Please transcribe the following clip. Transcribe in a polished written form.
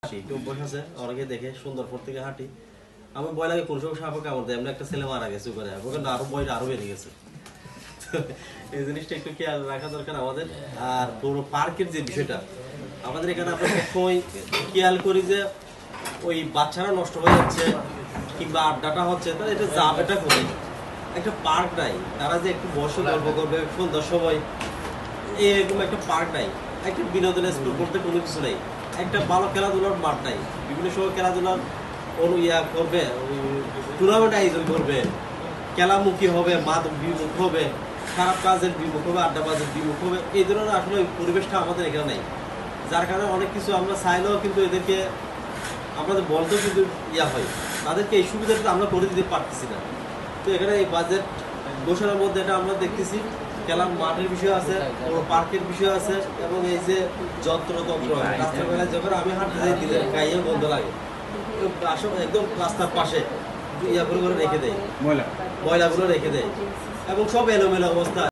একটু অভ্যাস আছে অনেকে দেখে সুন্দর থেকে হাঁটি আমার ভয় লাগে কোন সময় সাপে কামড় দেয় এমন একটা ছেলে মারা গেছে করে আরো ভয়টা আরো বেড়ে গেছে এই জিনিসটা একটু খেয়াল রাখা দরকার আমাদের। আর পুরো পার্কের যে বিষয়টা আমাদের এখানে আমরা সবসময় খেয়াল করি যে ওই বাচ্চারা নষ্ট হয়ে যাচ্ছে কিংবা আড্ডাটা হচ্ছে তাহলে এটা যাবেটা করি একটা পার্ক নাই তারা যে একটু বসে গল্প করবে সন্ধ্যার সময় এরকম একটা পার্ক নাই একটা বিনোদনের স্কুল করতে কোনো কিছু নেই একটা ভালো খেলাধুলার মাঠ নাই বিভিন্ন সময় খেলাধুলার করবে টুর্নামেন্ট আয়োজন করবে খেলামুখী হবে মাদক বিমুখ হবে খারাপ কাজের বিমুখ হবে আড্ডাবাজের বিমুখ হবে এই ধরনের আসলে পরিবেশটা আমাদের এখানে নেই যার কারণে অনেক কিছু আমরা চাইলেও কিন্তু এদেরকে আমাদের বলতেও কিন্তু হয় তাদেরকে এই সুবিধাটা আমরা করে দিতে পারতেছি না। তো এখানে এই বাজেট ঘোষণার মধ্যে এটা আমরা দেখতেছি খেলার মাঠের বিষয় আছে পার্কের বিষয় আছে এবং এই যে যন্ত্রতন্ত্র রাস্তাবেলায় যখন আমি হাঁটতে যাই দিলে গায়ে বন্ধ লাগে একদম রাস্তার পাশে করে রেখে দেয় ময়লাগুলো রেখে দেয় এবং সব এলোমেলো অবস্থা।